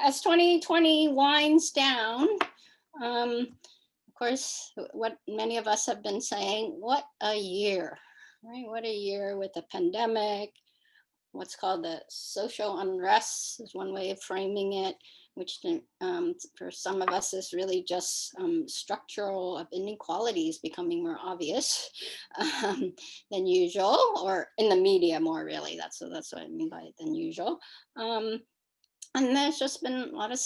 as 2020 winds down, of course, what many of us have been saying, what a year, right? What a year with the pandemic, what's called the social unrest is one way of framing it, which for some of us is really just structural of inequalities becoming more obvious than usual, or in the media more really. That's what I mean by it, than usual. And there's just been a lot of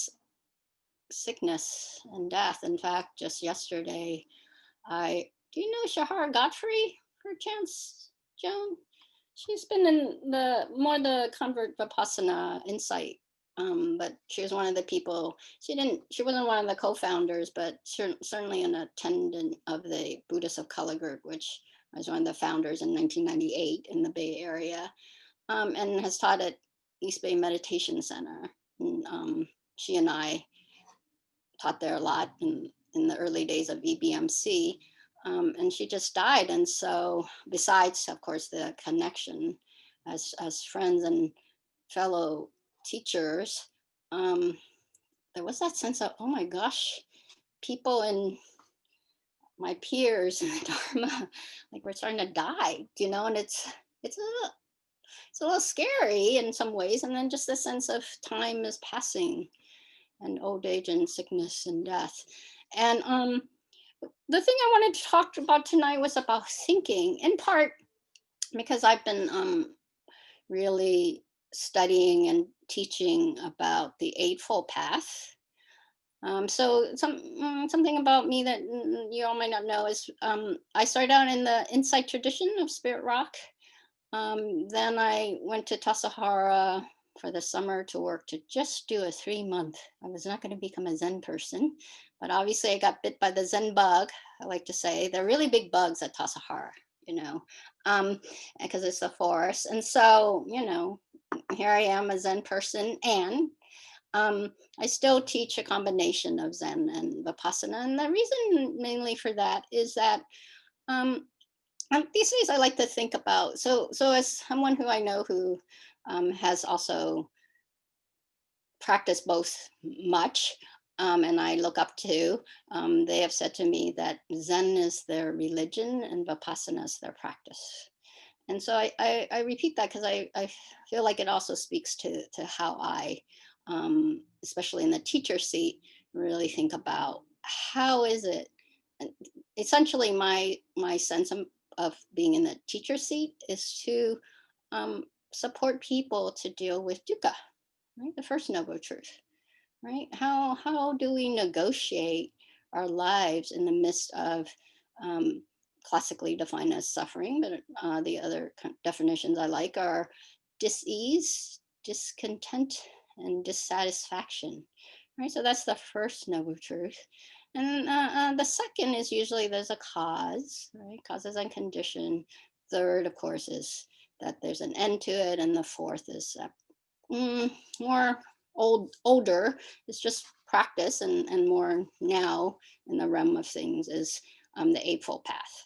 sickness and death. In fact, just yesterday, do you know Shahar Godfrey, perchance, Joan? She's been in the convert Vipassana Insight, but she was one of the people. She wasn't one of the co-founders, but certainly an attendant of the Buddhists of Color group, which was one of the founders in 1998 in the Bay Area, and has taught at East Bay Meditation Center. And, she and I taught there a lot in the early days of EBMC. And she just died. And so besides, of course, the connection as friends and fellow teachers, there was that sense of, oh my gosh, people in my peers in the Dharma, like we're starting to die, and it's a little scary in some ways. And then just the sense of time is passing and old age and sickness and death. And the thing I wanted to talk about tonight was about thinking, in part because I've been really studying and teaching about the Eightfold Path. So something about me that you all might not know is I started out in the Insight tradition of Spirit Rock. Then I went to Tassajara for the summer to work to just do a 3-month. I was not going to become a Zen person, but obviously I got bit by the Zen bug. I like to say they're really big bugs at Tassajara, because it's the forest. And so, here I am, a Zen person, and I still teach a combination of Zen and Vipassana. And the reason mainly for that is that these days I like to think about, so as someone who I know who has also practiced both much, and I look up to, they have said to me that Zen is their religion and Vipassana is their practice. And so I repeat that because I feel like it also speaks to how I, especially in the teacher seat, really think about how is it, essentially my sense of being in the teacher seat is to support people to deal with dukkha, right? The first noble truth, right? How do we negotiate our lives in the midst of classically defined as suffering, but the other definitions I like are dis-ease, discontent, and dissatisfaction, right? So that's the first noble truth. And the second is usually there's a cause, right? Causes and condition. Third, of course, is that there's an end to it. And the fourth is more older. It's just practice, and more now in the realm of things is the Eightfold Path.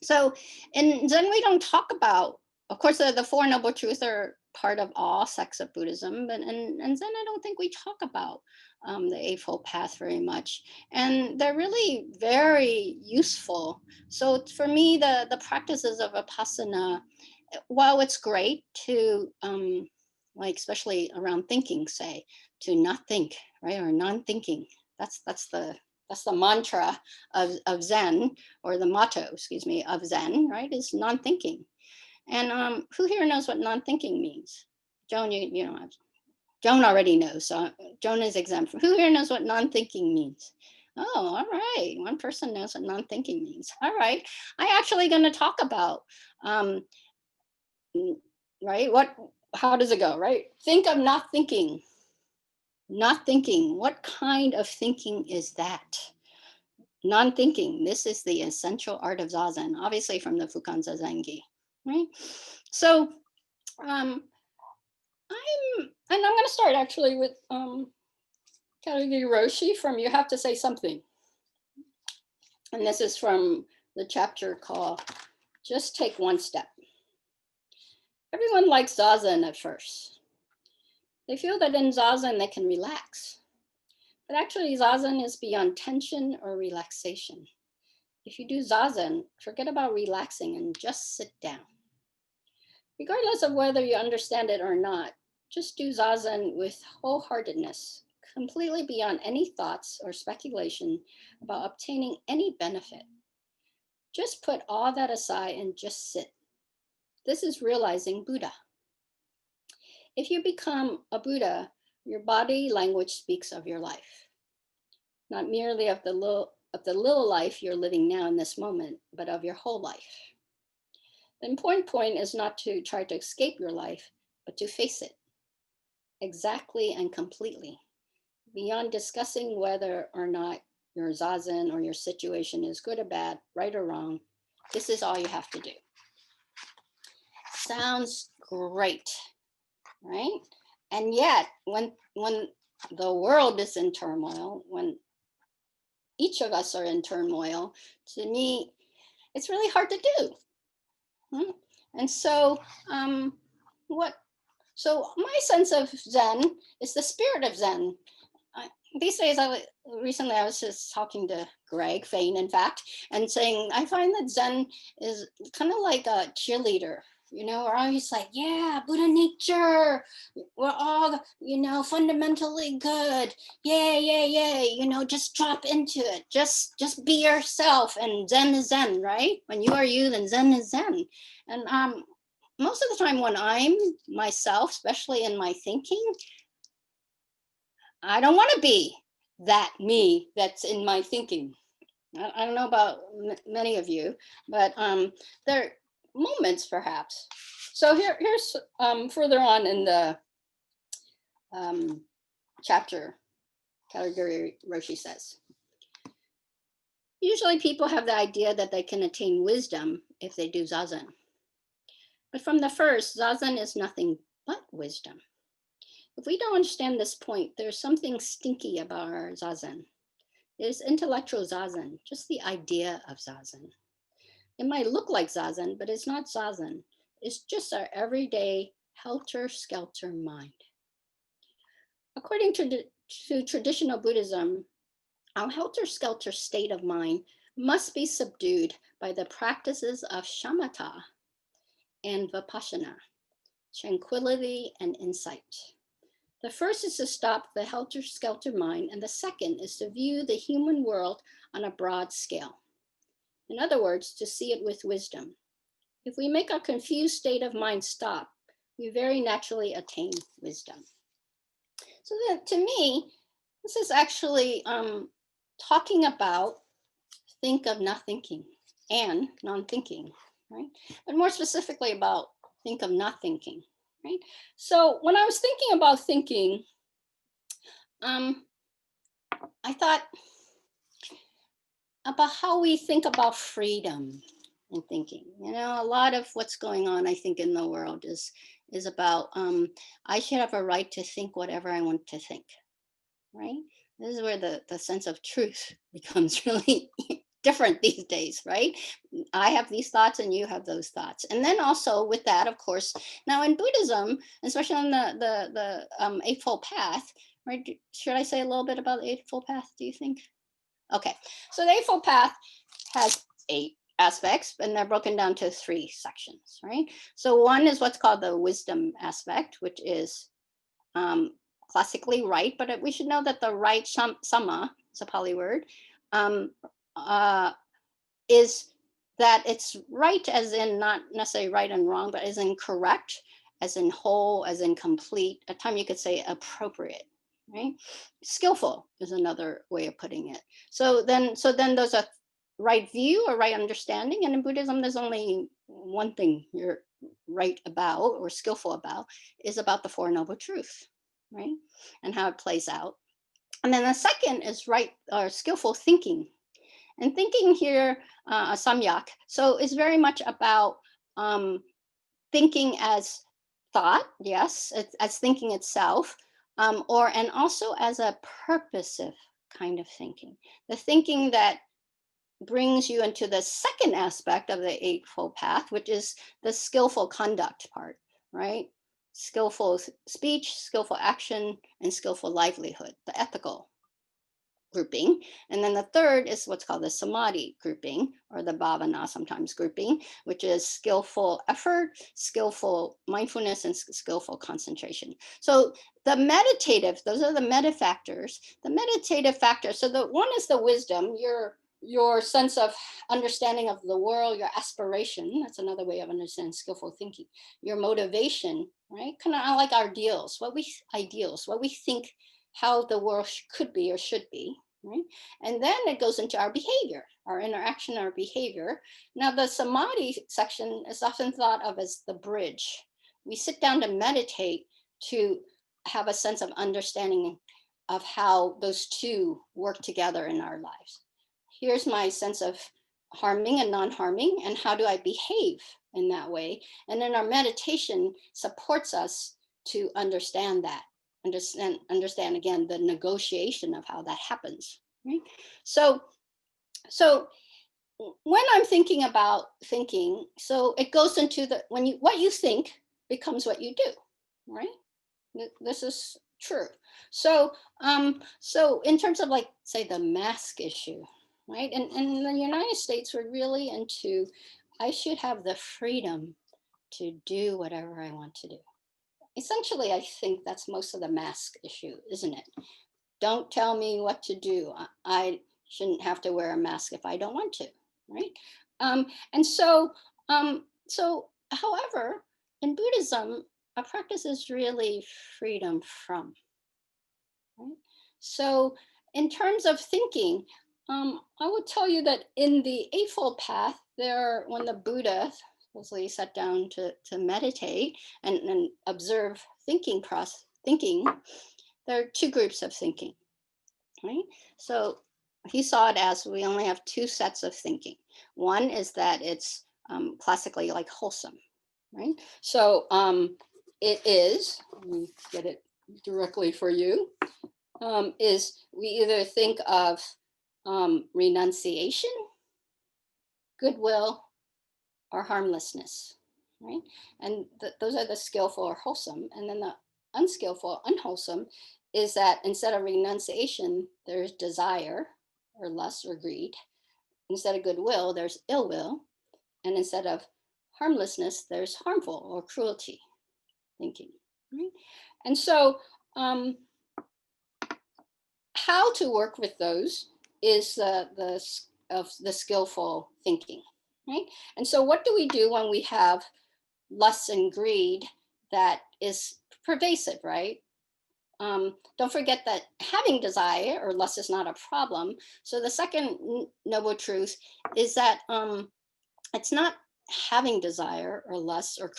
So in Zen, we don't talk about, of course, the Four Noble Truths are part of all sects of Buddhism, but in Zen, I don't think we talk about the Eightfold Path very much. And they're really very useful. So for me, the practices of Vipassana, while it's great to, like especially around thinking, say, to not think, right, or non-thinking, that's the mantra of Zen, or the motto, excuse me, of Zen, right, is non-thinking. And who here knows what non-thinking means? Joan, you know, Joan already knows, so Joan is exempt. Who here knows what non-thinking means? Oh, all right. One person knows what non-thinking means. All right. I'm actually going to talk about, right, how does it go, right? Think of not thinking. Not thinking. What kind of thinking is that? Non-thinking. This is the essential art of Zazen, obviously from the Fukan Zazengi, right? So I'm going to start actually with Keiryū from You Have to Say Something. And this is from the chapter called Just Take One Step. Everyone likes Zazen at first. They feel that in Zazen they can relax. But actually, Zazen is beyond tension or relaxation. If you do Zazen, forget about relaxing and just sit down. Regardless of whether you understand it or not, just do Zazen with wholeheartedness, completely beyond any thoughts or speculation about obtaining any benefit. Just put all that aside and just sit. This is realizing Buddha. If you become a Buddha, your body language speaks of your life, not merely of the little life you're living now in this moment, but of your whole life. The important point is not to try to escape your life, but to face it exactly and completely, beyond discussing whether or not your Zazen or your situation is good or bad, right or wrong. This is all you have to do. Sounds great, right? And yet, when the world is in turmoil, when each of us are in turmoil, to me, it's really hard to do. And so, so my sense of Zen is the spirit of Zen. These days, recently I was just talking to Greg Fain, in fact, and saying I find that Zen is kind of like a cheerleader. You know, we're always like, yeah, Buddha nature. We're all, you know, fundamentally good. Yay, yay, yay. You know, just drop into it. Just be yourself. And Zen is Zen, right? When you are you, then Zen is Zen. And most of the time when I'm myself, especially in my thinking, I don't want to be that me that's in my thinking. I don't know about many of you, but there are moments perhaps. So here's further on in the chapter, Keiryū Roshi says, usually people have the idea that they can attain wisdom if they do Zazen. But from the first, Zazen is nothing but wisdom. If we don't understand this point, there's something stinky about our Zazen. It is intellectual Zazen, just the idea of Zazen. It might look like Zazen, but it's not Zazen. It's just our everyday helter-skelter mind. According to traditional Buddhism, our helter-skelter state of mind must be subdued by the practices of shamatha and vipassana, tranquility and insight. The first is to stop the helter-skelter mind, and the second is to view the human world on a broad scale. In other words, to see it with wisdom. If we make our confused state of mind stop, we very naturally attain wisdom. So then, to me, this is actually talking about think of not thinking and non-thinking, right? But more specifically about think of not thinking, right? So when I was thinking about thinking, I thought about how we think about freedom in thinking. You know, a lot of what's going on, I think, in the world is about I should have a right to think whatever I want to think, right? This is where the sense of truth becomes really different these days, right? I have these thoughts and you have those thoughts. And then also with that, of course, now in Buddhism, especially on the Eightfold Path, right? Should I say a little bit about the Eightfold Path, do you think? Okay, so the Eightfold Path has 8 aspects, and they're broken down to 3 sections, right? So one is what's called the wisdom aspect, which is classically right, but we should know that the right, samma, is a Pali word, is that it's right as in not necessarily right and wrong, but as in correct, as in whole, as in complete. At times you could say appropriate, right? Skillful is another way of putting it. So then there's a right view or right understanding, and in Buddhism there's only one thing you're right about or skillful about, is about the Four Noble Truths, right? And how it plays out. And then the second is right or skillful thinking. And thinking here, samyak, so is very much about thinking as thought, yes, as thinking itself, and also as a purposive kind of thinking. The thinking that brings you into the second aspect of the Eightfold Path, which is the skillful conduct part, right? skillful speech, skillful action, and skillful livelihood, the ethical grouping. And then the third is what's called the samadhi grouping, or the bhavana sometimes grouping, which is skillful effort, skillful mindfulness, and skillful concentration. So the meditative, those are the meta factors, the meditative factors. So the one is the wisdom, your sense of understanding of the world, your aspiration. That's another way of understanding skillful thinking. Your motivation, right? Kind of like our ideals, what we think how the world could be or should be, right? And then it goes into our behavior, our interaction, our behavior. Now the samadhi section is often thought of as the bridge. We sit down to meditate to have a sense of understanding of how those two work together in our lives. Here's my sense of harming and non-harming, and how do I behave in that way? And then our meditation supports us to understand that, understand again the negotiation of how that happens, right? So when I'm thinking about thinking, so it goes into the what you think becomes what you do, right? This is true. So so in terms of, like, say, the mask issue, right? And in the United States, we're really into, I should have the freedom to do whatever I want to do. Essentially, I think that's most of the mask issue, isn't it? Don't tell me what to do. I shouldn't have to wear a mask if I don't want to, right? And so, however, in Buddhism, a practice is really freedom from, right? So in terms of thinking, I would tell you that in the Eightfold Path, when the Buddha supposedly sat down to meditate and observe thinking, there are two groups of thinking, right? So he saw it as we only have two sets of thinking. One is that it's classically like wholesome, right? So it is, let me get it directly for you, is we either think of renunciation, goodwill, or harmlessness, right? And those are the skillful or wholesome. And then the unskillful, unwholesome, is that instead of renunciation, there's desire or lust or greed. Instead of goodwill, there's ill will. And instead of harmlessness, there's harmful or cruelty thinking, right? And so how to work with those is the skillful thinking, right? And so what do we do when we have lust and greed that is pervasive, right? Don't forget that having desire or lust is not a problem. So the second noble truth is that it's not having desire or lust or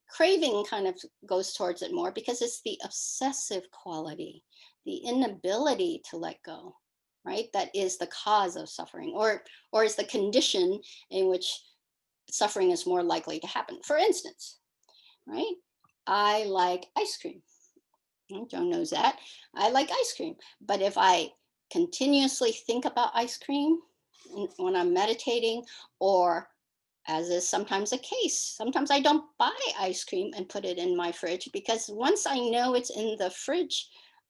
craving kind of goes towards it more, because it's the obsessive quality, the inability to let go, right? That is the cause of suffering, or is the condition in which suffering is more likely to happen. For instance, right? I like ice cream. Joan knows that. I like ice cream. But if I continuously think about ice cream when I'm meditating, or as is sometimes the case, sometimes I don't buy ice cream and put it in my fridge, because once I know it's in the fridge,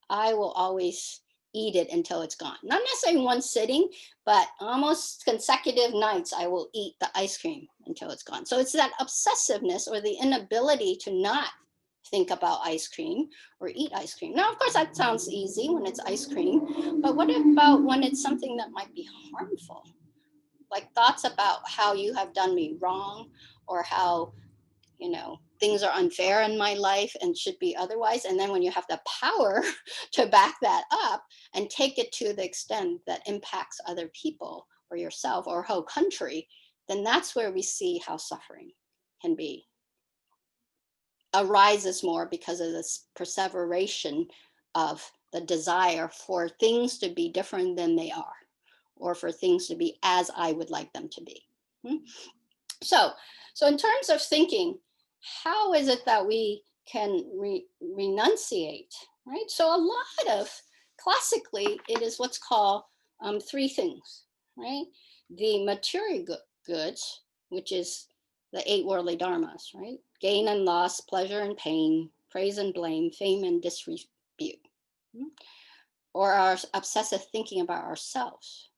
I will always eat it until it's gone. Not necessarily in one sitting, but almost consecutive nights, I will eat the ice cream until it's gone. So it's that obsessiveness or the inability to not think about ice cream or eat ice cream. Now, of course, that sounds easy when it's ice cream, but what about when it's something that might be harmful? Like thoughts about how you have done me wrong, or how, things are unfair in my life and should be otherwise. And then when you have the power to back that up and take it to the extent that impacts other people or yourself or a whole country, then that's where we see how suffering can be arises more, because of this perseveration of the desire for things to be different than they are, or for things to be as I would like them to be. So in terms of thinking, how is it that we can renunciate, right? So a lot of, classically, it is what's called three things, right? The material goods, which is the 8 worldly dharmas, right? Gain and loss, pleasure and pain, praise and blame, fame and disrepute, or our obsessive thinking about ourselves,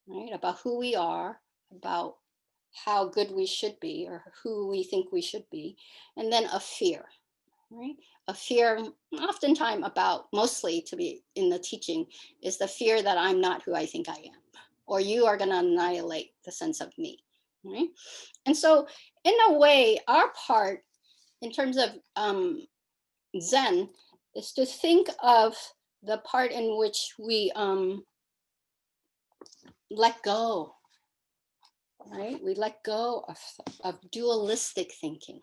right? About who we are, about how good we should be or who we think we should be, and then a fear, right? A fear, oftentimes about, mostly to be in the teaching, is the fear that I'm not who I think I am, or you are going to annihilate the sense of me, right? And so, in a way, our part in terms of Zen is to think of the part in which we let go, right? We let go of dualistic thinking,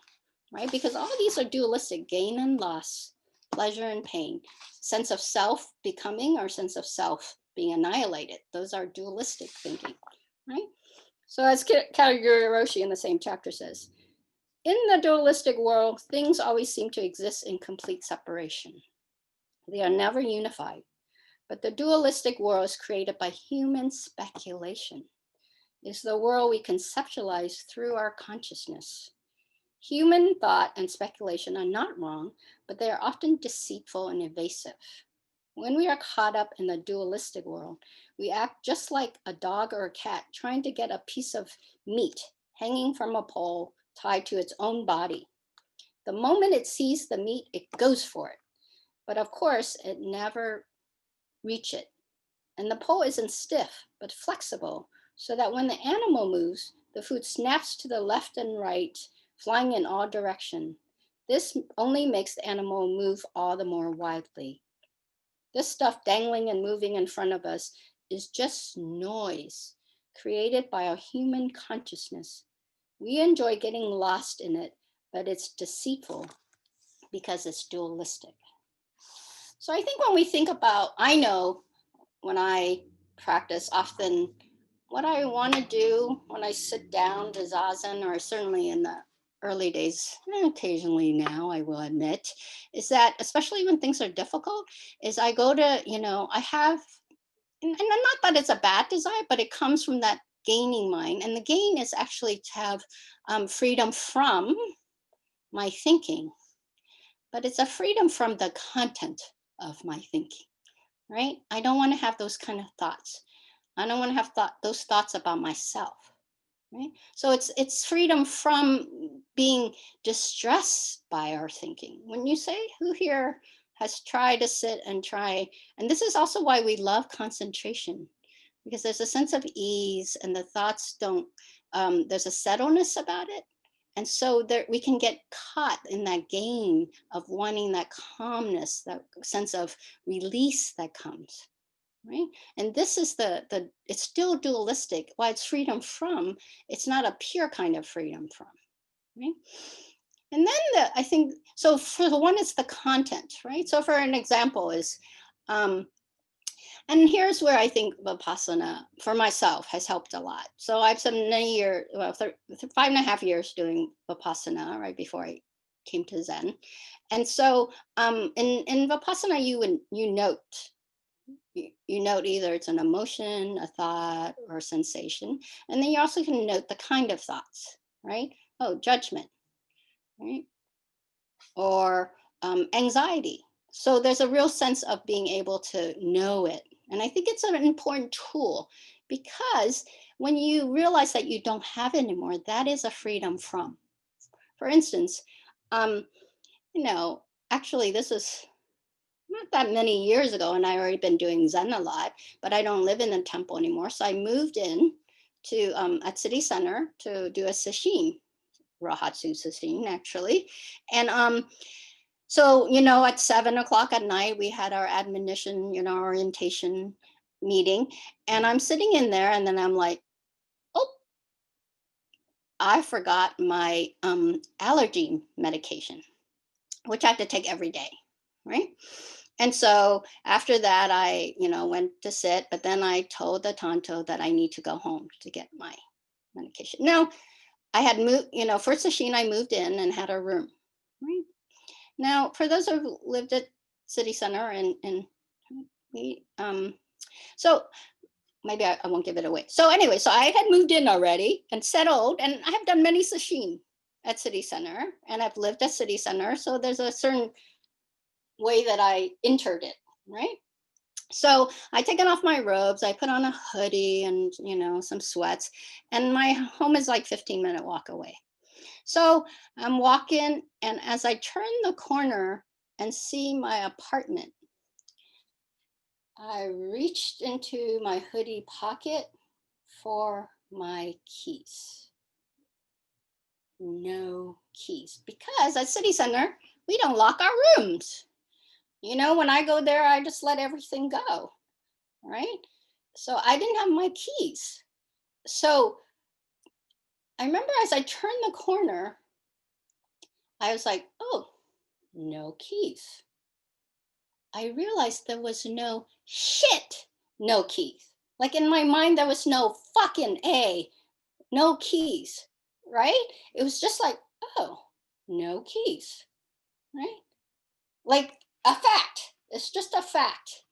right? Because all these are dualistic: gain and loss, pleasure and pain, sense of self becoming or sense of self being annihilated. Those are dualistic thinking, right? So as Keiryū in the same chapter says, in the dualistic world, things always seem to exist in complete separation. They are never unified, but the dualistic world is created by human speculation. It's the world we conceptualize through our consciousness. Human thought and speculation are not wrong, but they are often deceitful and evasive. When we are caught up in the dualistic world, we act just like a dog or a cat trying to get a piece of meat hanging from a pole tied to its own body. The moment it sees the meat, it goes for it. But of course, it never reaches it. And the pole isn't stiff, but flexible, so that when the animal moves, the food snaps to the left and right, flying in all directions. This only makes the animal move all the more wildly. This stuff dangling and moving in front of us is just noise created by our human consciousness. We enjoy getting lost in it, but it's deceitful because it's dualistic. So I think when we think about, I know when I practice, often what I want to do when I sit down to Zazen, or certainly in the early days, occasionally now, I will admit, is that especially when things are difficult, is I go to, I have, and not that it's a bad desire, but it comes from that gaining mind. And the gain is actually to have freedom from my thinking, but it's a freedom from the content of my thinking, right? I don't want to have those kind of thoughts. I don't want to have those thoughts about myself, right? So it's freedom from being distressed by our thinking. When you say, who here has tried to sit and try, and this is also why we love concentration, because there's a sense of ease and the thoughts don't, there's a settledness about it. And so there, we can get caught in that game of wanting that calmness, that sense of release that comes. Right. And this is it's still dualistic. While it's freedom from, it's not a pure kind of freedom from. Right. And then I think, so for the one, it's the content, right? So for an example is, and here's where I think Vipassana for myself has helped a lot. So I've spent many years, 5.5 years doing Vipassana right before I came to Zen. And so in Vipassana, you note. You note either it's an emotion, a thought, or a sensation. And then you also can note the kind of thoughts, right? Oh, judgment, right? Or anxiety. So there's a real sense of being able to know it. And I think it's an important tool, because when you realize that you don't have it anymore, that is a freedom from. For instance, actually this is not that many years ago, and I already been doing Zen a lot, but I don't live in the temple anymore. So I moved in to at City Center to do a sesshin, Rahatsu sesshin actually. And so, at 7 o'clock at night, we had our admonition, orientation meeting. And I'm sitting in there, and then I'm like, oh, I forgot my allergy medication, which I have to take every day, right? And so after that, I, went to sit, but then I told the Tanto that I need to go home to get my medication. Now, I had moved, for sesshin, I moved in and had a room, right? Now, for those who lived at City Center and we, so maybe I won't give it away. So anyway, so I had moved in already and settled, and I have done many sesshin. at City Center, and I've lived at City Center. So there's a certain way that I entered it, right? So I taken off my robes, I put on a hoodie and, some sweats, and my home is like 15-minute walk away. So I'm walking, and as I turn the corner and see my apartment, I reached into my hoodie pocket for my keys. No keys, because at City Center, we don't lock our rooms. When I go there, I just let everything go, right? So I didn't have my keys. So I remember as I turned the corner, I was like, oh, no keys. I realized there was no keys. Like in my mind, there was no fucking no keys, right? It was just like, oh, no keys, right? Like a fact. It's just a fact.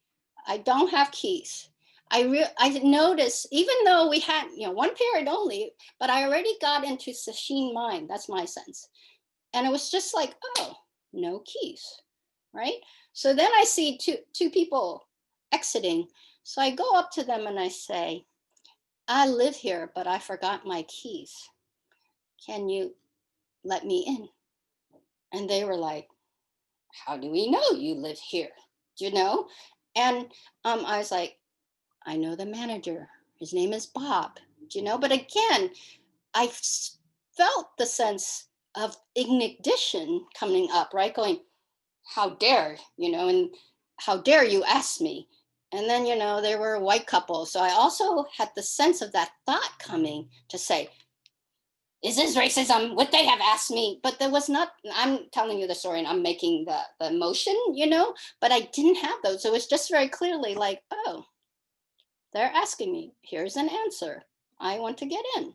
I don't have keys. I noticed, even though we had, one period only, but I already got into sesshin mind. That's my sense. And it was just like, oh, no keys, right? So then I see two people exiting. So I go up to them and I say, I live here, but I forgot my keys. Can you let me in? And they were like, how do we know you live here? And I was like, I know the manager. His name is Bob. But again, I felt the sense of ignition coming up, right? Going, how dare, and how dare you ask me? And then, they were a white couple. So I also had the sense of that thought coming to say, is this racism? Would they have asked me? But there was not, I'm telling you the story and I'm making the emotion, but I didn't have those. So it was just very clearly like, oh, they're asking me, here's an answer. I want to get in,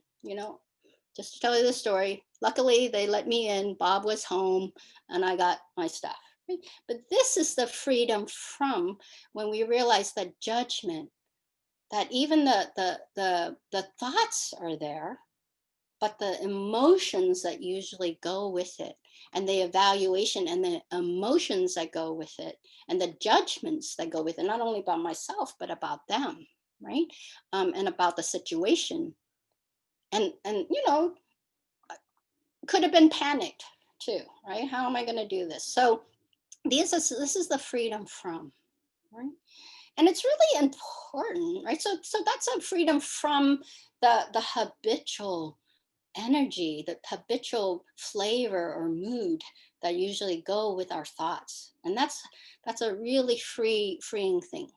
just to tell you the story. Luckily, they let me in. Bob was home and I got my stuff. Right? But this is the freedom from when we realize that judgment, that even the thoughts are there, but the emotions that usually go with it, and the evaluation and the emotions that go with it, and the judgments that go with it, not only about myself, but about them, right? And about the situation. And could have been panicked too, right? How am I going to do this? So this is the freedom from, right? And it's really important, right? So that's a freedom from the habitual energy, the habitual flavor or mood that usually go with our thoughts. And that's a really freeing thing.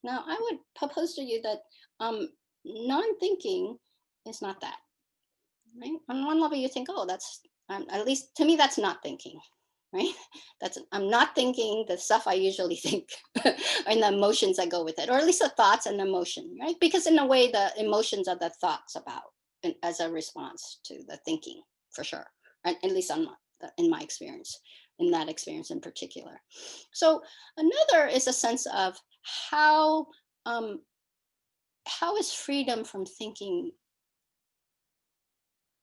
Now, I would propose to you that non-thinking is not that, right? On one level, you think, oh, that's, at least to me, that's not thinking, right? I'm not thinking the stuff I usually think and the emotions that go with it, or at least the thoughts and emotion, right? Because in a way, the emotions are the thoughts about, as a response to the thinking, for sure, and at least in my experience, in that experience in particular. So another is a sense of how is freedom from thinking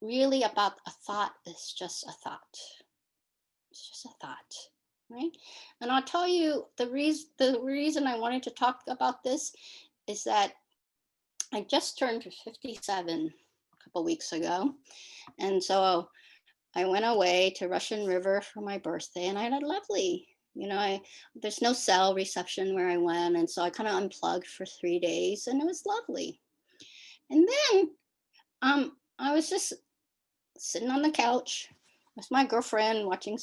really about a thought is just a thought. It's just a thought, right? And I'll tell you the reason I wanted to talk about this is that I just turned 57 a couple weeks ago. And so I went away to Russian River for my birthday, and I had a lovely, there's no cell reception where I went. And so I kind of unplugged for 3 days, and it was lovely. And then I was just sitting on the couch with my girlfriend watching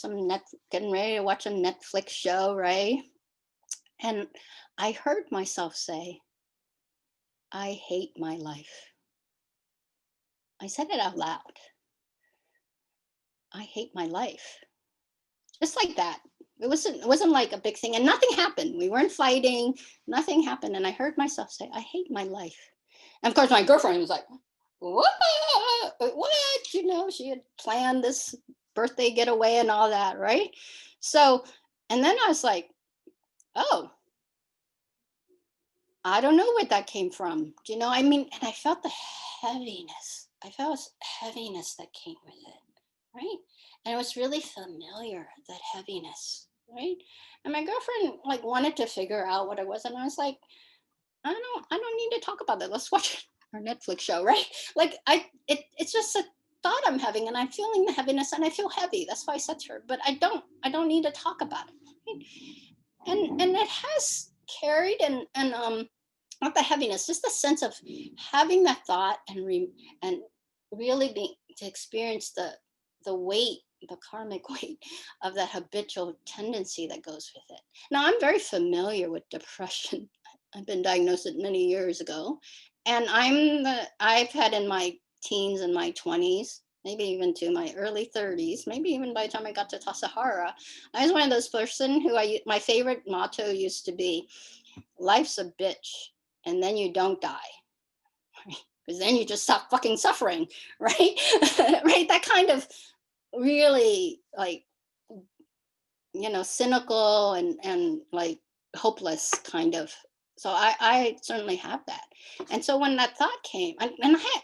getting ready to watch a Netflix show, right? And I heard myself say, I hate my life. I said it out loud. I hate my life. Just like that. It wasn't like a big thing, and nothing happened. We weren't fighting, nothing happened. And I heard myself say, I hate my life. And of course, my girlfriend was like, what? She had planned this birthday getaway and all that, right? So, and then I was like, oh, I don't know where that came from. And I felt the heaviness. I felt heaviness that came with it. right? And it was really familiar, that heaviness, right? And my girlfriend like wanted to figure out what it was, and I was like, I don't need to talk about that. Let's watch our Netflix show, right? Like it's just a thought I'm having, and I'm feeling the heaviness, and I feel heavy. That's why I said to her, but I don't need to talk about it, right? And it has carried, and not the heaviness, just the sense of having that thought, and really being to experience the weight, the karmic weight of that habitual tendency that goes with it. Now I'm very familiar with depression. I've been diagnosed it many years ago, and I've had in my teens and my 20s, maybe even to my early 30s, maybe even by the time I got to Tassajara, I was one of those person who my favorite motto used to be, life's a bitch, and then you don't die, because then you just stop fucking suffering, right? Right, that kind of really like, cynical and like hopeless kind of. So I certainly have that. And so when that thought came, and I had,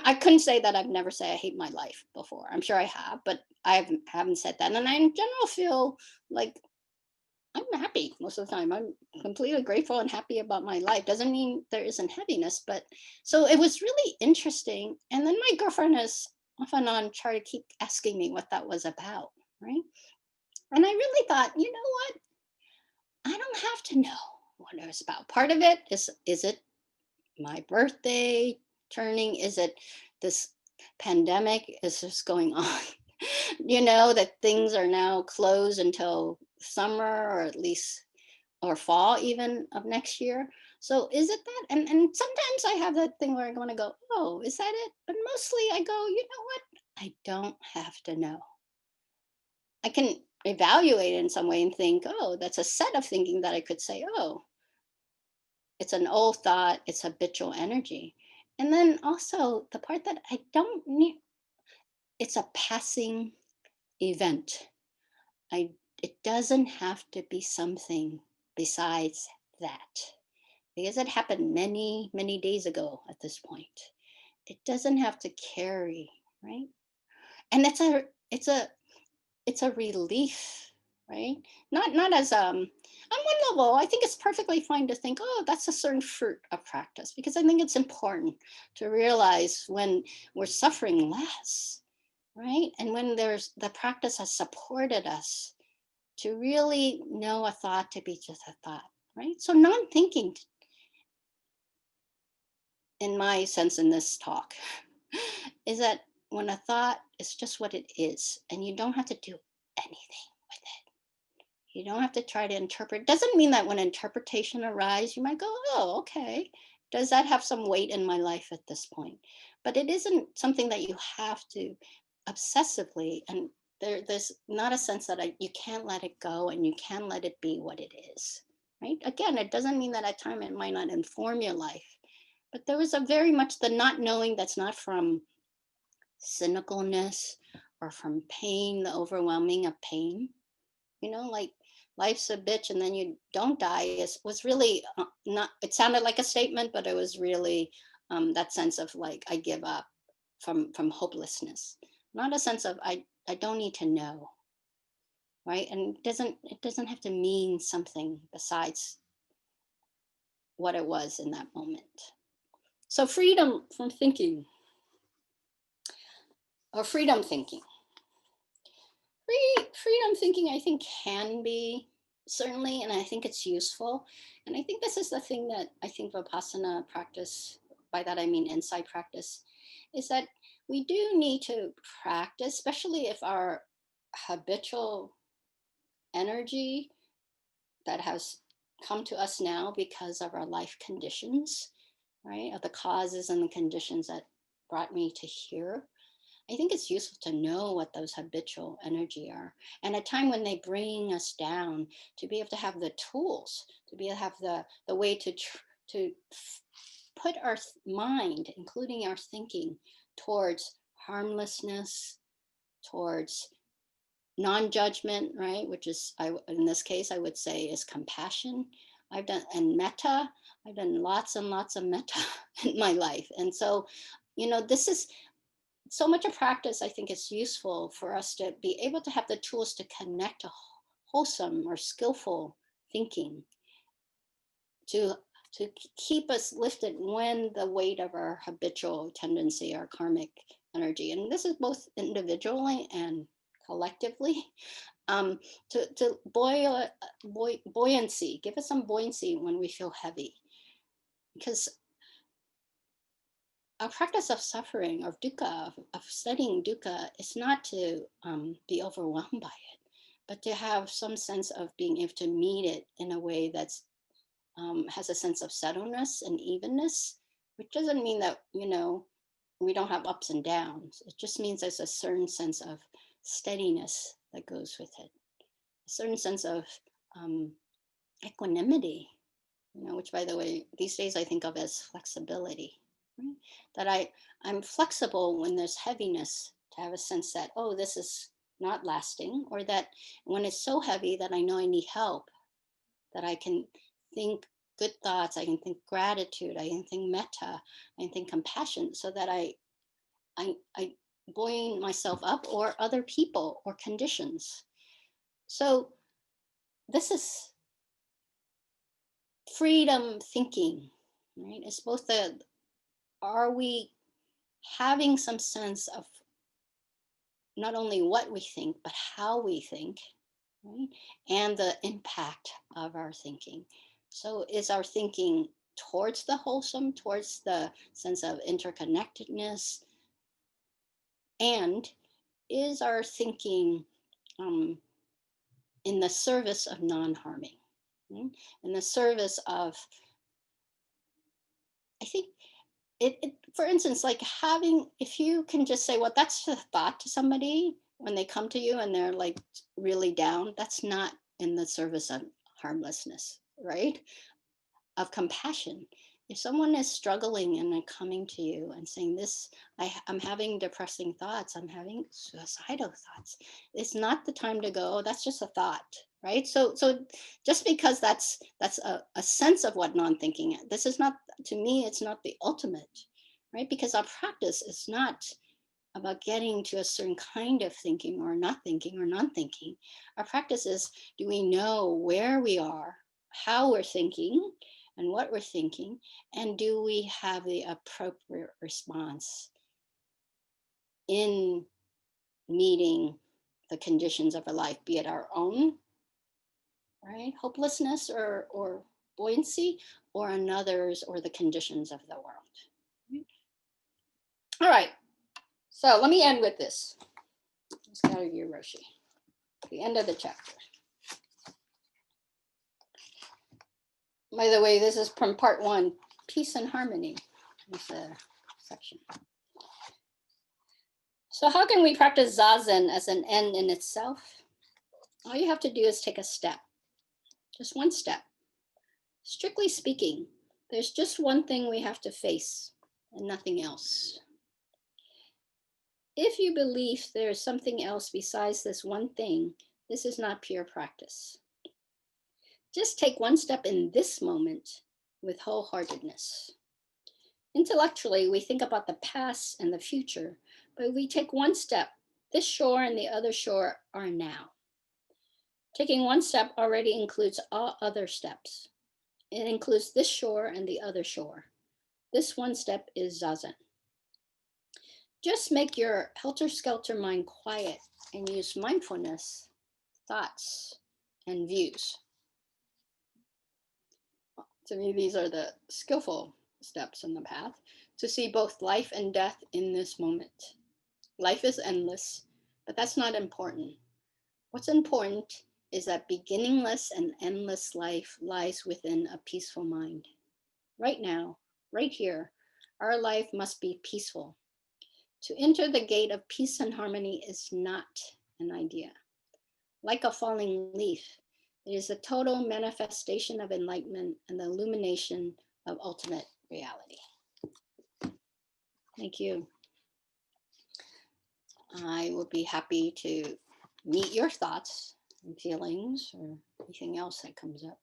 I couldn't say that I've never said I hate my life before. I'm sure I have, but I haven't said that. And I in general feel like I'm happy most of the time. I'm completely grateful and happy about my life. Doesn't mean there isn't heaviness, but so it was really interesting. And then my girlfriend has off and on tried to keep asking me what that was about, right? And I really thought, you know what? I don't have to know what it was about. Part of it is it my birthday turning? Is it this pandemic? Is this going on? That things are now closed until summer, or at least, or fall even of next year. So is it that? And sometimes I have that thing where I want to go, oh, is that it? But mostly I go, you know what? I don't have to know. I can evaluate it in some way and think, oh, that's a set of thinking that I could say, oh, it's an old thought, it's habitual energy. And then also the part that I don't need, it's a passing event. I It doesn't have to be something besides that. Because it happened many, many days ago at this point. It doesn't have to carry, right? And it's a relief, right? Not as on one level, I think it's perfectly fine to think, oh, that's a certain fruit of practice, because I think it's important to realize when we're suffering less, right? And when there's the practice has supported us to really know a thought to be just a thought, right? So non-thinking, in my sense in this talk, is that when a thought is just what it is, and you don't have to do anything with it. You don't have to try to interpret. Doesn't mean that when interpretation arises, you might go, oh, okay. Does that have some weight in my life at this point? But it isn't something that you have to obsessively, and there's not a sense that you can't let it go and you can let it be what it is. Right? Again, it doesn't mean that at time it might not inform your life. But there was a very much the not knowing that's not from cynicalness or from pain, the overwhelming of pain. Like life's a bitch and then you don't die was really not, it sounded like a statement, but it was really that sense of like, I give up from hopelessness, not a sense of I don't need to know, right? And it doesn't have to mean something besides what it was in that moment. So freedom from thinking, or freedom thinking. Freedom thinking, I think, can be, certainly, and I think it's useful. And I think this is the thing that I think Vipassana practice, by that I mean insight practice, is that we do need to practice, especially if our habitual energy that has come to us now because of our life conditions, right? Of the causes and the conditions that brought me to here. I think it's useful to know what those habitual energy are. And a time when they bring us down, to be able to have the tools, to be able to have the way to put our mind, including our thinking, towards harmlessness, towards non-judgment, right? Which is, in this case, I would say is compassion. I've done, and metta. I've done lots and lots of metta in my life. And so, this is so much of practice, I think it's useful for us to be able to have the tools to connect to wholesome or skillful thinking, to keep us lifted when the weight of our habitual tendency, our karmic energy, and this is both individually and collectively, to buoyancy, give us some buoyancy when we feel heavy. Because our practice of suffering, of dukkha, of studying dukkha, is not to be overwhelmed by it, but to have some sense of being able to meet it in a way that's has a sense of settledness and evenness, which doesn't mean that, we don't have ups and downs. It just means there's a certain sense of steadiness that goes with it, a certain sense of equanimity, which, by the way, these days I think of as flexibility, right? That I'm flexible when there's heaviness, to have a sense that, oh, this is not lasting, or that when it's so heavy that I know I need help, that I can think good thoughts, I can think gratitude, I can think metta, I can think compassion, so that I buoy myself up, or other people or conditions. So this is freedom thinking, right? It's both are we having some sense of not only what we think, but how we think, right? And the impact of our thinking. So is our thinking towards the wholesome, towards the sense of interconnectedness? And is our thinking in the service of non-harming, right? In the service of, I think, for instance, like if you can just say, well, that's the thought to somebody when they come to you and they're like really down, that's not in the service of harmlessness, right? Of compassion. If someone is struggling and they're coming to you and saying this, I'm having depressing thoughts, I'm having suicidal thoughts, it's not the time to go, that's just a thought, right? So just because that's a sense of what non-thinking is, this is not, to me, it's not the ultimate, right? Because our practice is not about getting to a certain kind of thinking or not thinking or non-thinking. Our practice is, do we know where we are, how we're thinking, and what we're thinking, and do we have the appropriate response in meeting the conditions of our life, be it our own, right, hopelessness or buoyancy, or another's, or the conditions of the world. All right, so let me end with this. It's Keiryū Roshi, the end of the chapter. By the way, this is from part 1, Peace and Harmony, this section. So how can we practice Zazen as an end in itself? All you have to do is take a step, just one step. Strictly speaking, there's just one thing we have to face and nothing else. If you believe there is something else besides this one thing, this is not pure practice. Just take one step in this moment with wholeheartedness. Intellectually, we think about the past and the future, but we take one step. This shore and the other shore are now. Taking one step already includes all other steps. It includes this shore and the other shore. This one step is Zazen. Just make your helter-skelter mind quiet and use mindfulness, thoughts, and views. To me, these are the skillful steps in the path to see both life and death in this moment. Life is endless, but that's not important. What's important is that beginningless and endless life lies within a peaceful mind. Right now, right here, our life must be peaceful. To enter the gate of peace and harmony is not an idea. Like a falling leaf, it is a total manifestation of enlightenment and the illumination of ultimate reality. Thank you. I would be happy to meet your thoughts and feelings or anything else that comes up.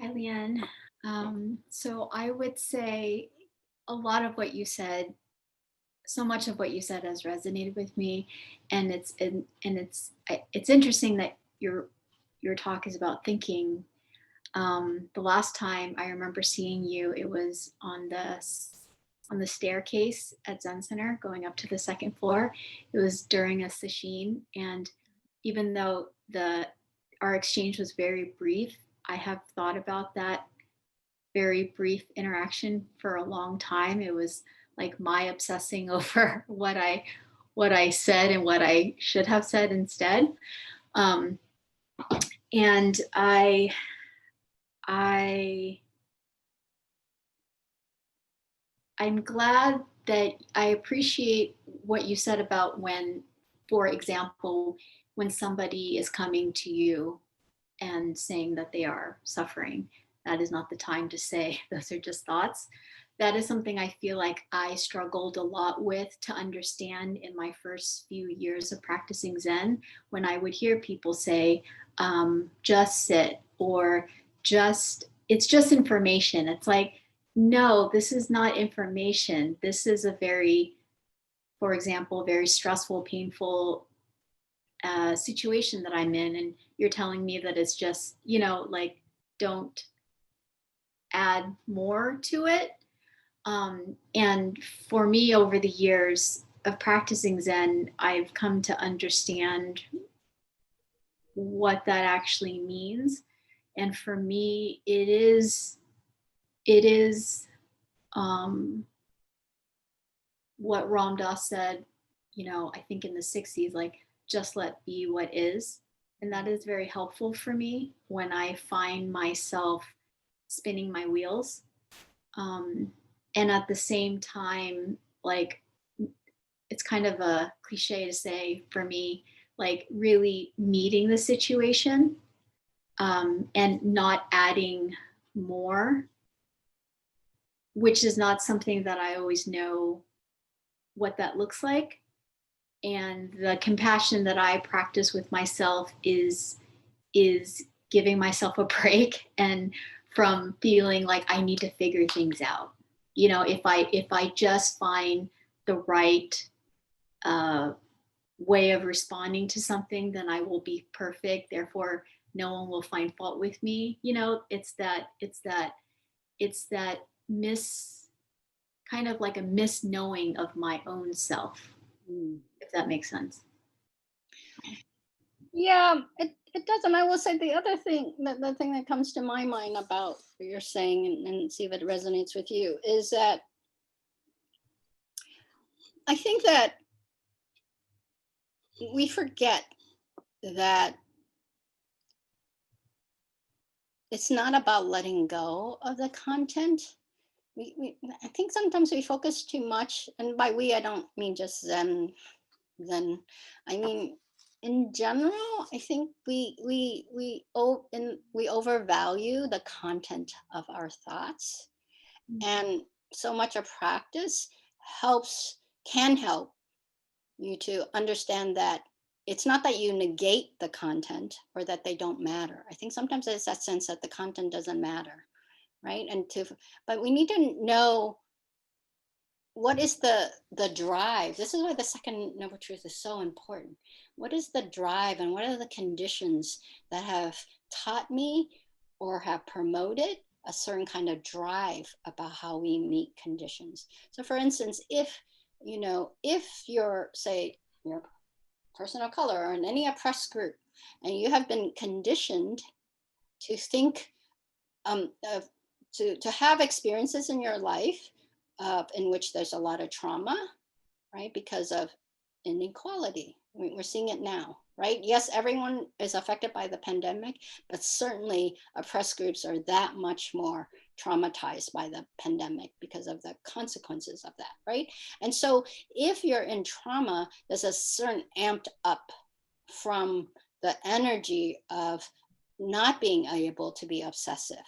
Hi, Lian. So I would say a lot of what you said, so much of what you said has resonated with me, and it's interesting that your talk is about thinking. The last time I remember seeing you, it was on the staircase at Zen Center going up to the second floor. It was during a sesshin, and even though the our exchange was very brief, I have thought about that very brief interaction for a long time. It was like my obsessing over what I said and what I should have said instead. Um, and I I'm glad that I appreciate what you said about when, for example, when somebody is coming to you and saying that they are suffering, that is not the time to say those are just thoughts. That is something I feel like I struggled a lot with to understand in my first few years of practicing Zen, when I would hear people say, just sit, or it's just information. It's like, no, this is not information. This is a very, for example, very stressful, painful situation that I'm in, and you're telling me that it's just, like, don't add more to it. And for me, over the years of practicing Zen, I've come to understand what that actually means. And for me, it is um, what Ram Dass said, I think in the 60s, like, just let be what is. And that is very helpful for me when I find myself spinning my wheels. And at the same time, like, it's kind of a cliche to say for me, like, really meeting the situation, and not adding more, which is not something that I always know what that looks like. And the compassion that I practice with myself is giving myself a break, and from feeling like I need to figure things out. If I just find the right uh, way of responding to something, then I will be perfect. Therefore, no one will find fault with me. It's that mis kind of like a misknowing of my own self, Mm. if that makes sense. Yeah, it does. And I will say the other thing, the thing that comes to my mind about what you're saying, and see if it resonates with you, is that I think that we forget that it's not about letting go of the content. I think sometimes we focus too much, and by we, I don't mean just Zen. I mean, in general, I think we overvalue the content of our thoughts, and so much of practice can help you to understand that it's not that you negate the content or that they don't matter. I think sometimes there's that sense that the content doesn't matter, right? But we need to know what is the drive. This is why the second noble truth is so important. What is the drive, and what are the conditions that have taught me or have promoted a certain kind of drive about how we meet conditions? So for instance, if you're, say, you're a person of color or in any oppressed group, and you have been conditioned to think, of, to have experiences in your life in which there's a lot of trauma, right? Because of inequality. We're seeing it now, right? Yes, everyone is affected by the pandemic, but certainly oppressed groups are that much more traumatized by the pandemic because of the consequences of that, right? And so if you're in trauma, there's a certain amped up from the energy of not being able to be obsessive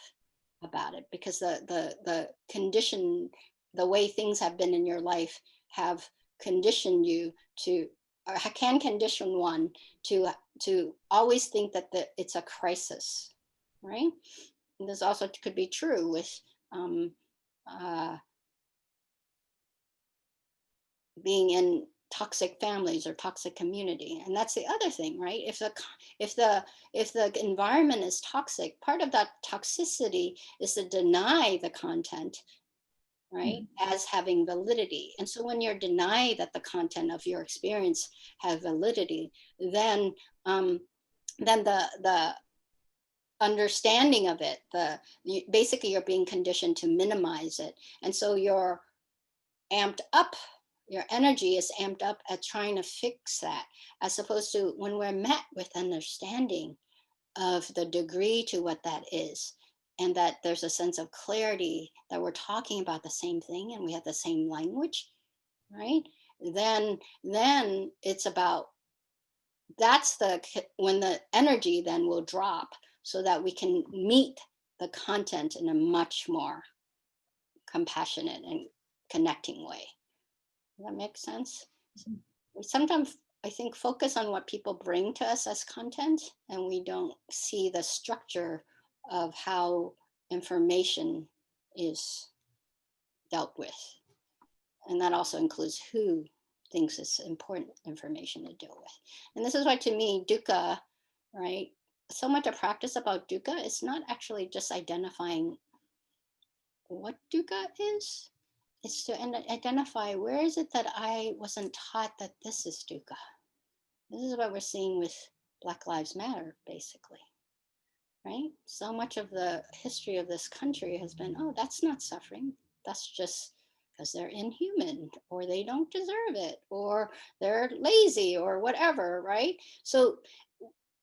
about it, because the condition, the way things have been in your life, have conditioned you to, or can condition one to always think that it's a crisis, right? this also could be true with uh, being in toxic families or toxic community. And that's the other thing, right? If the environment is toxic, part of that toxicity is to deny the content, right, as having validity. And so when you're denied that the content of your experience have validity, then the understanding of it, basically you're being conditioned to minimize it. And so you're amped up, your energy is amped up at trying to fix that, as opposed to when we're met with understanding of the degree to what that is, and that there's a sense of clarity that we're talking about the same thing and we have the same language, right? Then it's about, when the energy then will drop so that we can meet the content in a much more compassionate and connecting way. Does that make sense? We sometimes, I think, focus on what people bring to us as content, and we don't see the structure of how information is dealt with. And that also includes who thinks it's important information to deal with. And this is why, to me, dukkha, right? So much of practice about dukkha is not actually just identifying what dukkha is. It's to identify, where is it that I wasn't taught that this is dukkha? This is what we're seeing with Black Lives Matter, basically, right? So much of the history of this country has been, oh, that's not suffering. That's just because they're inhuman, or they don't deserve it, or they're lazy, or whatever, right? So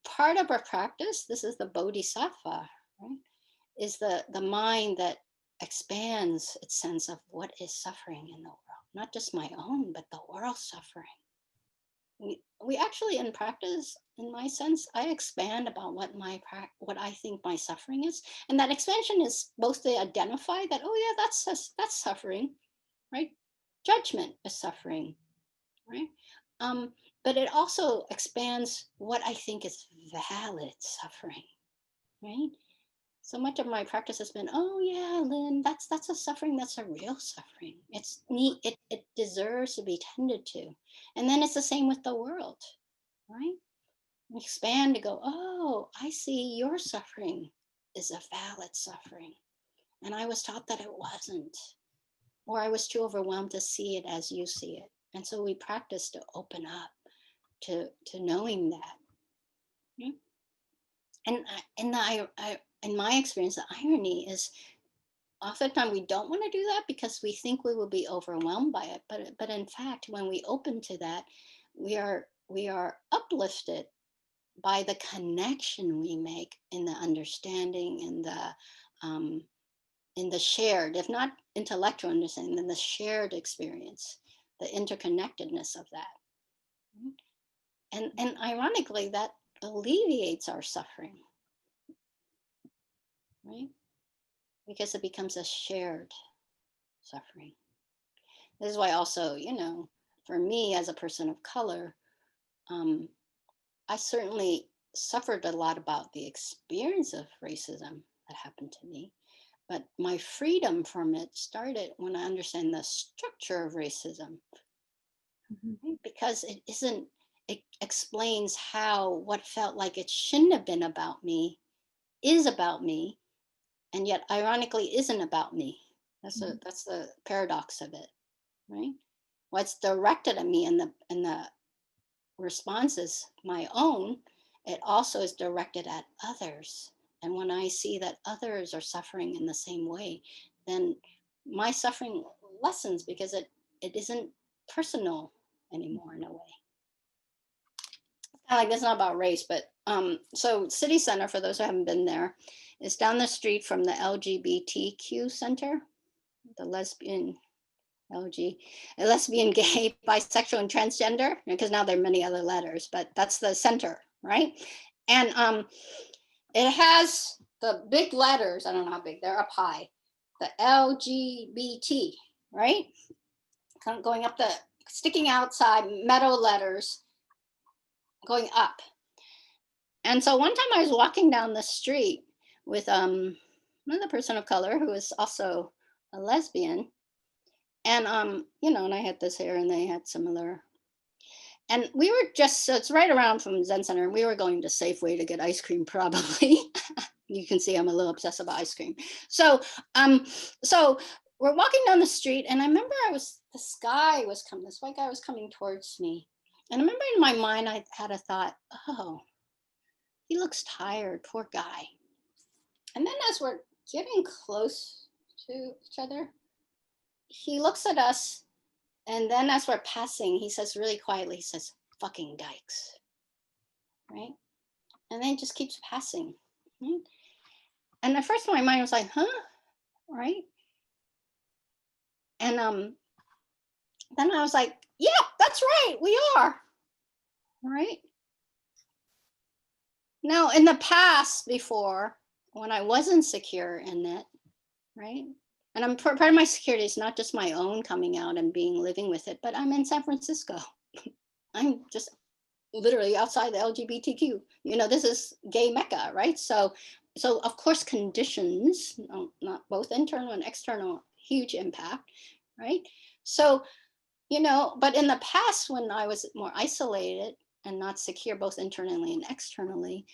part of our practice, this is the bodhisattva, right? Is the mind that expands its sense of what is suffering in the world, not just my own, but the world's suffering. We actually, in practice, in my sense, I expand about what I think my suffering is, and that expansion is both to identify that, oh yeah, that's suffering, right? Judgment is suffering, right? But it also expands what I think is valid suffering, right? So much of my practice has been, oh yeah, Lien, that's a suffering, that's a real suffering. It's neat, it deserves to be tended to. And then it's the same with the world, right? We expand to go, oh, I see your suffering is a valid suffering. And I was taught that it wasn't, or I was too overwhelmed to see it as you see it. And so we practice to open up to knowing that. Yeah? And in my experience, the irony is, oftentimes we don't want to do that because we think we will be overwhelmed by it. But in fact, when we open to that, we are uplifted by the connection we make in the understanding, in the shared, if not intellectual understanding, then the shared experience, the interconnectedness of that. And ironically, that alleviates our suffering, right? Because it becomes a shared suffering. This is why also, for me as a person of color, I certainly suffered a lot about the experience of racism that happened to me. But my freedom from it started when I understand the structure of racism, right? Because it explains how what felt like it shouldn't have been about me is about me, and yet ironically isn't about me. That's the paradox of it, right? What's directed at me and the response is my own, it also is directed at others. And when I see that others are suffering in the same way, then my suffering lessens because it isn't personal anymore in a way. Kind of like, it's not about race, but so City Center, for those who haven't been there, is down the street from the LGBTQ Center, the lesbian, gay, bisexual, and transgender, because now there are many other letters, but that's the center, right? And it has the big letters, I don't know how big, they're up high, the LGBT, right? Kind of going up sticking outside, metal letters going up. And so one time I was walking down the street with another person of color who is also a lesbian. And you know, and I had this hair and they had similar. And we were just, so it's right around from Zen Center, and we were going to Safeway to get ice cream probably. You can see I'm a little obsessed about ice cream. So so we're walking down the street, and I remember this guy was coming, this white guy was coming towards me. And I remember in my mind, I had a thought, oh, he looks tired, poor guy. And then as we're getting close to each other, he looks at us, and then as we're passing, he says really quietly, he says, fucking dykes, right? And then it just keeps passing. Right? And at first my mind was like, huh, right? And then I was like, yeah, that's right, we are, right? Now, in the past before, when I wasn't secure in it, right? And I'm part of my security is not just my own coming out and living with it, but I'm in San Francisco. I'm just literally outside the LGBTQ. You know, this is gay Mecca, right? So of course conditions, not both internal and external, huge impact, right? So, you know, but in the past when I was more isolated and not secure both internally and externally,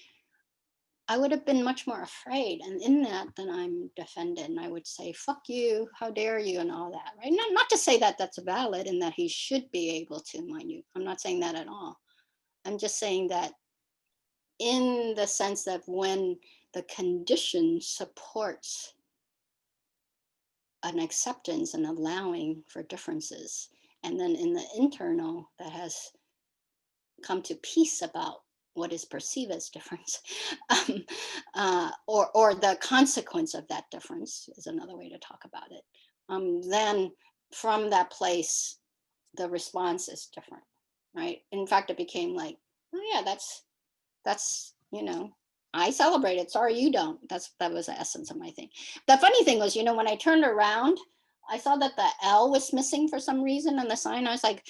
I would have been much more afraid. And in that, then I'm defended and I would say, fuck you, how dare you, and all that, right? Not to say that that's valid and that he should be able to, mind you. I'm not saying that at all. I'm just saying that in the sense that when the condition supports an acceptance and allowing for differences, and then in the internal that has come to peace about what is perceived as difference, or the consequence of that difference is another way to talk about it. Then from that place, the response is different, right? In fact, it became like, oh yeah, that's, you know, I celebrate it. Sorry, you don't. That was the essence of my thing. The funny thing was, you know, when I turned around, I saw that the L was missing for some reason on the sign. I was like,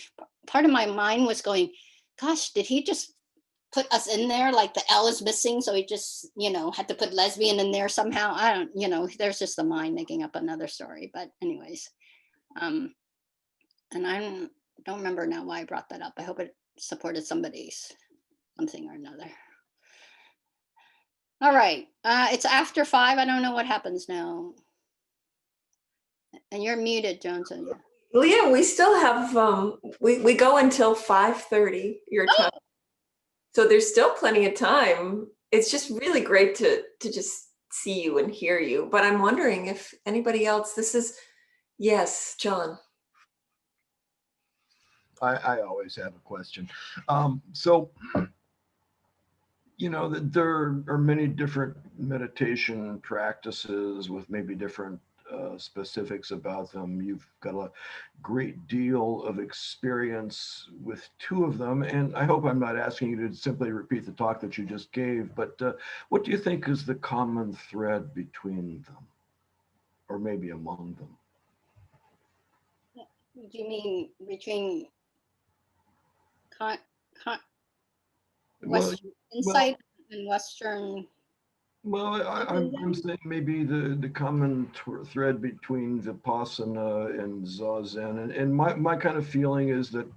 part of my mind was going, gosh, did he just put us in there? Like the L is missing, so he just, you know, had to put lesbian in there somehow. I don't, you know, there's just the mind making up another story. But anyways, and I don't remember now why I brought that up. I hope it supported somebody's something or another. All right, it's after 5. I don't know what happens now. And you're muted, Johnson. Liēn, we still have, we go until 5:30 your time. Oh. So there's still plenty of time. It's just really great to just see you and hear you. But I'm wondering if anybody else, yes, John. I always have a question. So, you know, there are many different meditation practices with maybe different specifics about them. You've got a great deal of experience with 2 of them, and I hope I'm not asking you to simply repeat the talk that you just gave, but what do you think is the common thread between them, or maybe among them? Do you mean between Western insight and Western? Well, I'm saying maybe the common thread between Vipassana and Zazen, and my kind of feeling is that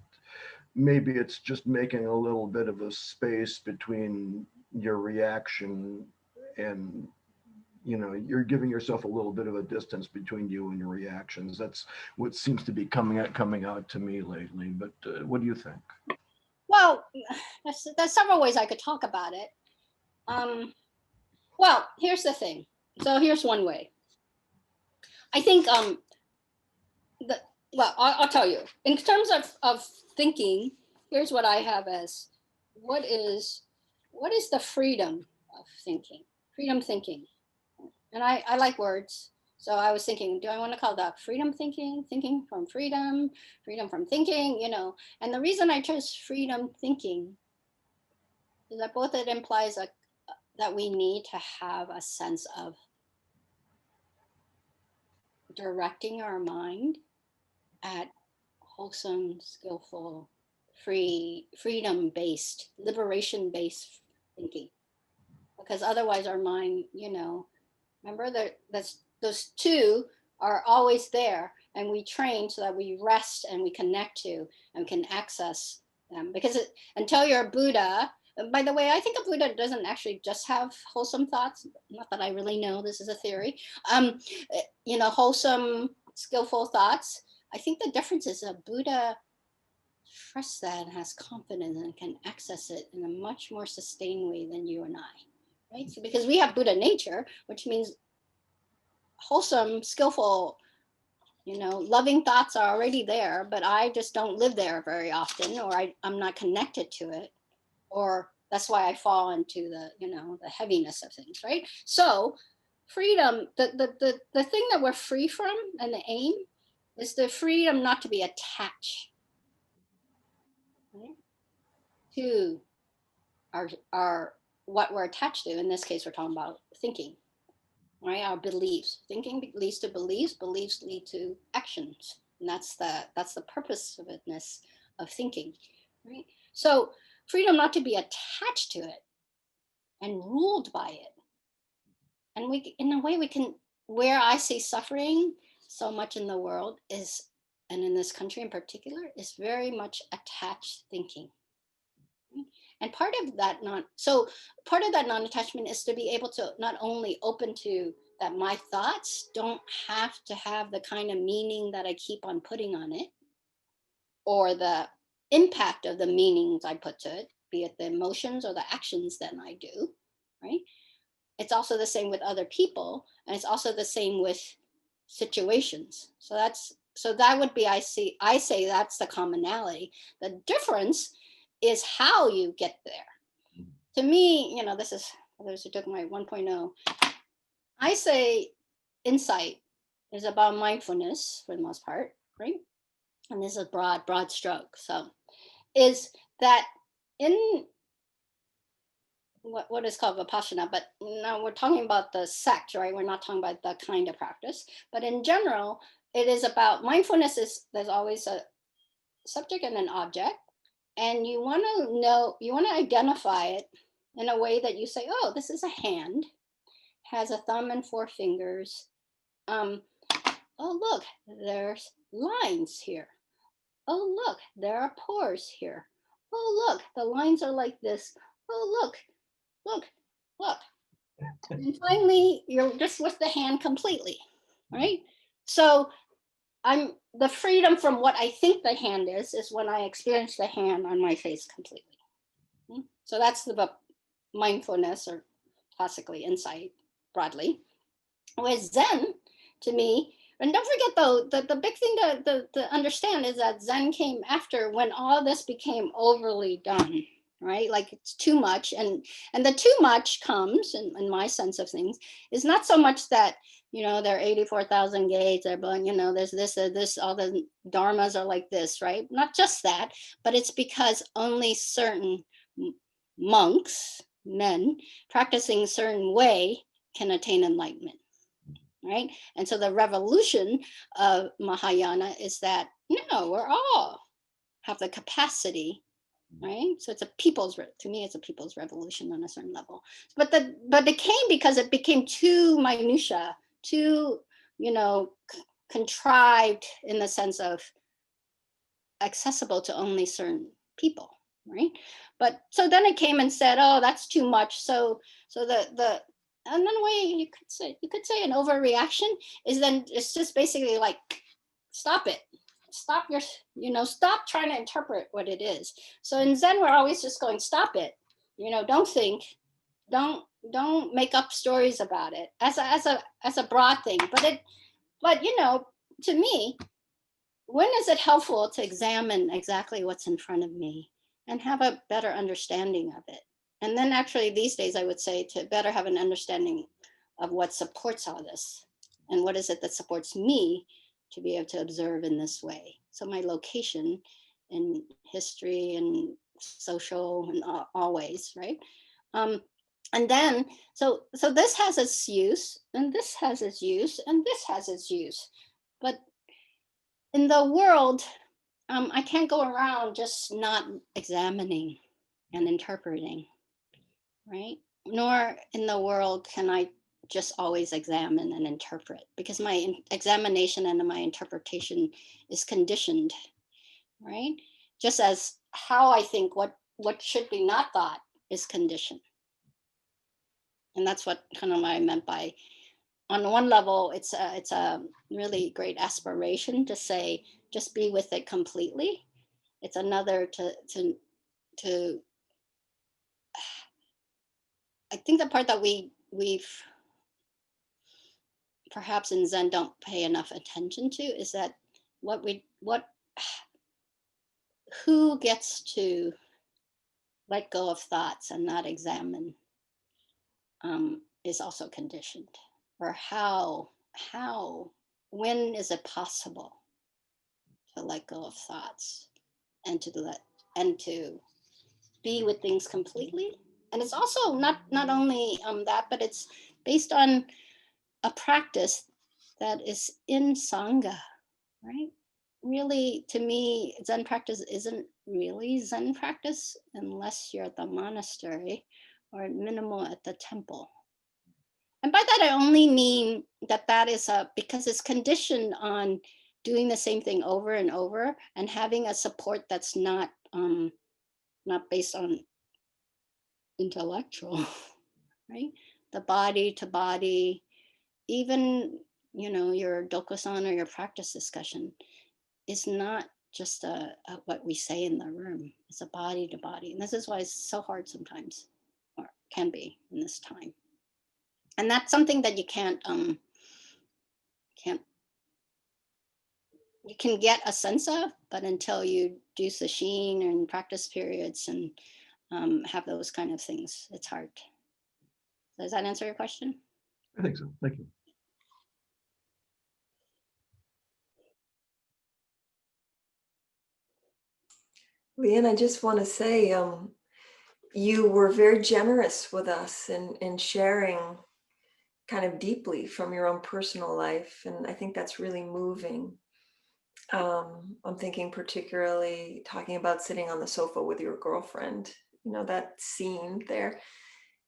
maybe it's just making a little bit of a space between your reaction and, you know, you're giving yourself a little bit of a distance between you and your reactions. That's what seems to be coming out to me lately. But what do you think? Well, there's several ways I could talk about it. Well, here's the thing. So here's one way. I think I'll tell you. In terms of thinking, here's what I have as what is the freedom of thinking? Freedom thinking. And I like words. So I was thinking, do I want to call that freedom thinking, thinking from freedom from thinking, you know? And the reason I chose freedom thinking is that both it implies that we need to have a sense of directing our mind at wholesome, skillful, freedom-based, liberation-based thinking. Because otherwise our mind, you know, Remember that those two are always there, and we train so that we rest and we connect to and can access them. Because until you're a Buddha, by the way, I think a Buddha doesn't actually just have wholesome thoughts. Not that I really know, this is a theory. Wholesome, skillful thoughts. I think the difference is a Buddha trusts that and has confidence and can access it in a much more sustained way than you and I, right? So because we have Buddha nature, which means wholesome, skillful, loving thoughts are already there, but I just don't live there very often, or I'm not connected to it, or that's why I fall into the heaviness of things, right? So freedom, the thing that we're free from, and the aim is the freedom not to be attached, right, to our what we're attached to. In this case, we're talking about thinking, right? Our beliefs. Thinking leads to beliefs. Beliefs lead to actions, and that's the purposiveness of thinking, right? So freedom not to be attached to it and ruled by it. And in a way, we can. Where I see suffering so much in the world is, and in this country in particular, is very much attached thinking. And part of that non-attachment is to be able to not only open to that my thoughts don't have to have the kind of meaning that I keep on putting on it, or the impact of the meanings I put to it, be it the emotions or the actions that I do, right? It's also the same with other people, and it's also the same with situations. So that would be, I say that's the commonality. The difference is how you get there. To me, this is, those who took my 1.0, I say insight is about mindfulness for the most part, right? And this is a broad stroke. So is that in what is called Vipassana, but now we're talking about the sect, right? We're not talking about the kind of practice, but in general, it is about mindfulness. There's always a subject and an object, and you want to identify it in a way that you say, oh, this is a hand, has a thumb and 4 fingers. Oh, look, there's lines here. Oh, look, there are pores here. Oh, look, the lines are like this. Oh, look. And finally, you're just with the hand completely, right? So I'm the freedom from what I think the hand is when I experience the hand on my face completely. So that's the mindfulness, or classically insight broadly. With Zen, to me, and don't forget though, the big thing to understand is that Zen came after, when all this became overly done, right? Like it's too much, and the too much comes, in my sense of things, is not so much that, there are 84,000 gates, there's this, all the dharmas are like this, right? Not just that, but it's because only certain monks, men, practicing a certain way can attain enlightenment, right? And so the revolution of Mahayana is that, no, we're all have the capacity, right? So it's to me, it's a people's revolution on a certain level. But it came because it became too minutia, too, contrived in the sense of accessible to only certain people, right? But so then it came and said, oh, that's too much. So and then way you could say an overreaction is then it's just basically like, stop it. Stop stop trying to interpret what it is. So in Zen, we're always just going, stop it. Don't think, don't make up stories about it as a broad thing. But to me, when is it helpful to examine exactly what's in front of me and have a better understanding of it? And then actually these days, I would say to better have an understanding of what supports all this, and what is it that supports me to be able to observe in this way. So my location in history and social and all ways, right? And then, so this has its use, and this has its use, and this has its use. But in the world, I can't go around just not examining and interpreting, right? Nor in the world can I just always examine and interpret, because my examination and my interpretation is conditioned, right? Just as how I think what should be not thought is conditioned. And that's what kind of I meant by, on one level, it's a really great aspiration to say, just be with it completely. It's another to I think the part that we've perhaps in Zen don't pay enough attention to is that who gets to let go of thoughts and not examine is also conditioned. Or how, when is it possible to let go of thoughts and to be with things completely? And it's also not only that, but it's based on a practice that is in Sangha, right? Really, to me, Zen practice isn't really Zen practice unless you're at the monastery or at minimal at the temple. And by that, I only mean that is because it's conditioned on doing the same thing over and over and having a support that's not based on intellectual, right? The body to body, even, your dokusan or your practice discussion is not just what we say in the room. It's a body to body. And this is why it's so hard sometimes, or can be in this time. And that's something that you you can get a sense of, but until you do sesshin and practice periods and have those kind of things, it's hard. Does that answer your question? I think so. Thank you. Lien, I just want to say, you were very generous with us in sharing kind of deeply from your own personal life. And I think that's really moving. I'm thinking particularly talking about sitting on the sofa with your girlfriend, that scene there.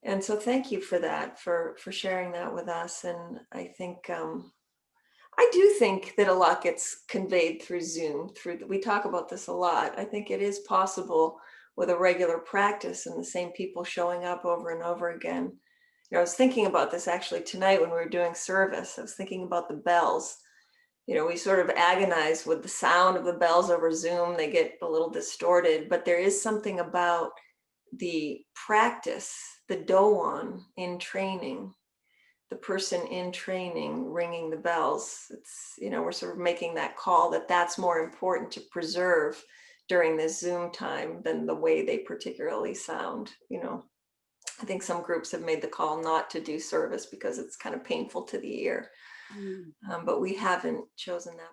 And so thank you for that, for sharing that with us. And I think, I do think that a lot gets conveyed through Zoom. We talk about this a lot. I think it is possible with a regular practice and the same people showing up over and over again. I was thinking about this actually tonight when we were doing service. I was thinking about the bells. We sort of agonize with the sound of the bells over Zoom. They get a little distorted, but there is something about the practice, the doan in training, the person in training ringing the bells. It's, we're sort of making that call that's more important to preserve during this Zoom time than the way they particularly sound. I think some groups have made the call not to do service because it's kind of painful to the ear. But we haven't chosen that